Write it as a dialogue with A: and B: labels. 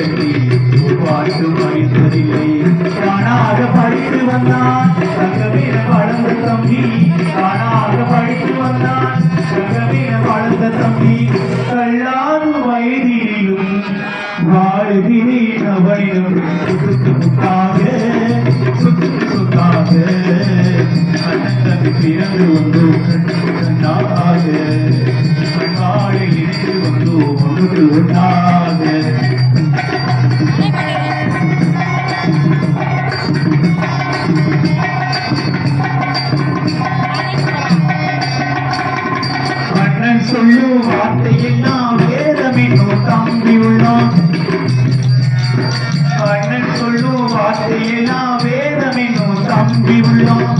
A: கட்டி பாட்டு படித்ததில்லை தானாக படித்து வந்தான் தங்கமீன வளர்ந்த தம்பி தானாக படித்து வந்தான் தங்கமீன வளர்ந்த தம்பி கல்லாறு வயதிலும் வாழ்கிறேன் அவனிடம் சுத்தாக அண்ணன் தம்பி பிறந்து வந்தோம் கண்ணாக கண்ணாடு இணைந்து வந்தோம் ஒன்று ஒன்றாக அண்ணன் சொல்லும் வார்த்தையெல்லாம் வேதமென்னும் தம்பி உள்ளோம் அண்ணன் சொல்லும் வார்த்தையெல்லாம் வேதமென்னும் தம்பி உள்ளோம்